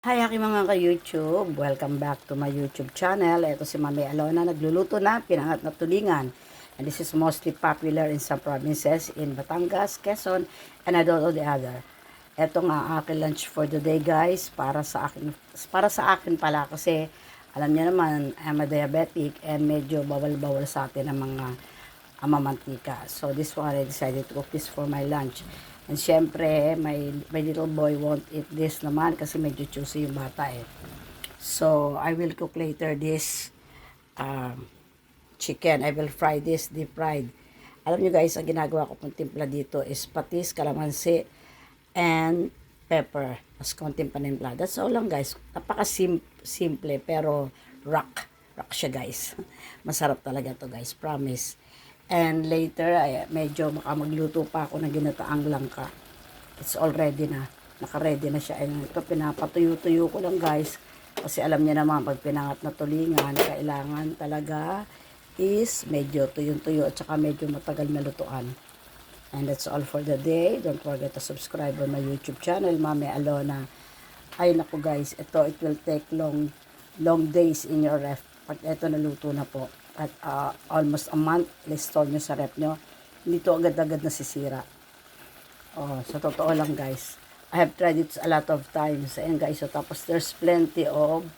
Hi aking mga ka-YouTube, welcome back to my YouTube channel. Ito si Mami Alona, nagluluto na pinangat na tulingan. And this is mostly popular in some provinces in Batangas, Quezon, and I don't know the other. Ito nga aking lunch for the day guys, para sa akin pala kasi alam niyo naman, I'm a diabetic and medyo bawal-bawal sa atin ang mga mamantika. So this one I decided to cook this for my lunch. And syempre, my little boy won't eat this naman kasi medyo choosy yung bata eh. So, I will cook later this chicken. I will fry this, deep fried. Alam nyo guys, ang ginagawa ko pong timpla dito is patis, kalamansi, and pepper. Mas konting panimpla. That's all lang guys. Napaka-simple pero rock. Rock siya guys. Masarap talaga to guys. Promise. And later, medyo magluto pa ako ng ginataang langka. It's all ready na. Naka-ready na siya. And ito, pinapatuyo-tuyo ko lang guys. Kasi alam niya naman, pag pinangat na tulingan, kailangan talaga is medyo tuyong-tuyo at saka medyo matagal na lutuan. And that's all for the day. Don't forget to subscribe on my YouTube channel, Mami Alona. Ay naku guys, it will take long days in your ref. Pag ito naluto na po. At almost a month, i-store nyo sa rep nyo. Hindi to agad-agad nasisira. Oh, sa totoo lang guys. I have tried it a lot of times. Ayan guys, so tapos there's plenty of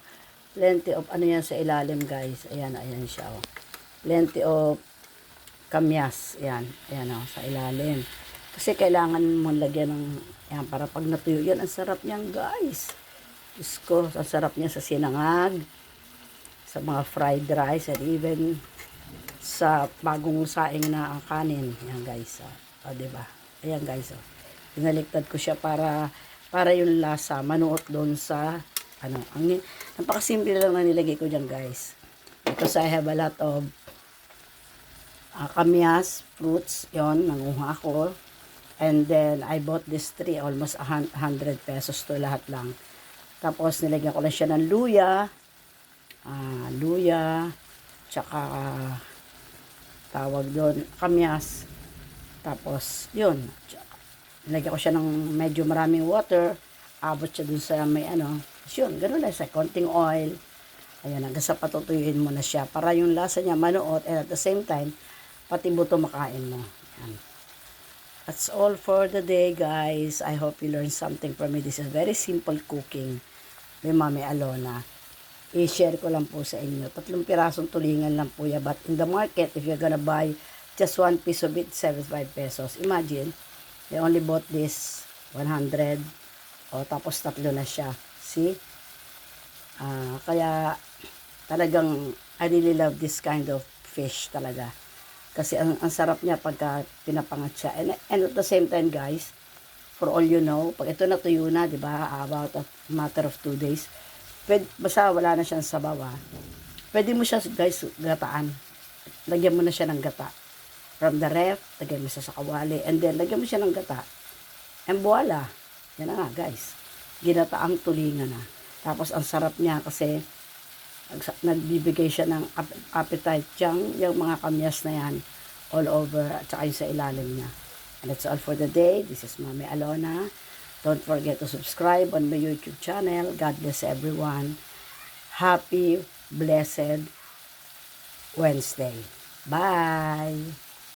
ano yan sa ilalim guys. Ayan siya oh. Plenty of kamyas. Ayan oh, sa ilalim. Kasi kailangan mo lagyan ng, ayan, para pag natuyo yan, ang sarap niyan guys. Diyos ko, ang sarap niya sa sinangag, sa mga fried rice, and even sa bagong saing na kanin. Ayan guys. O, diba? Ayan guys. Pinaliktad ko siya para yung lasa manuot doon sa ano. Napakasimple lang na nilagay ko dyan guys. Because I have a lot of kamyas, fruits. Yon, nanguha ako. And then, I bought this tree. Almost 100 pesos to lahat lang. Tapos, nilagyan ko lang siya ng luya, tsaka tawag doon, kamyas. Tapos, yun, nilagyan ko siya ng medyo maraming water, abot siya dun sa may ano, yun, ganun lang sa konting oil. Ayan, hanggang sa patutuyuin mo na siya para yung lasa niya manuot and at the same time, pati buto makain mo. Ayan. That's all for the day guys. I hope you learned something from me. This is very simple cooking with Mami Alona. I-share ko lang po sa inyo. 3 pirasong tulingan lang po yan. But in the market, if you're gonna buy just 1 piece of it, 75 pesos. Imagine, they only bought this 100. O, tapos 3 na siya. See? Kaya, talagang, I really love this kind of fish talaga. Kasi ang sarap niya pagka pinapangat siya. And at the same time, guys, for all you know, pag ito natuyo na, di ba, about a matter of 2 days, basta wala na siyang sabaw, pwede mo siya, guys, gataan. Lagyan mo na siya ng gata. From the ref, lagyan mo siya sa kawali, and then, lagyan mo siya ng gata. And voila. Yan na nga, guys. Ginataang tulingan na. Tapos, ang sarap niya kasi, nagbibigay siya ng appetite yung mga kamyas na yan all over at saka yung sa ilalim niya. And that's all for the day. This is Mami Alona. Don't forget to subscribe on my YouTube channel. God bless everyone. Happy, blessed Wednesday. Bye!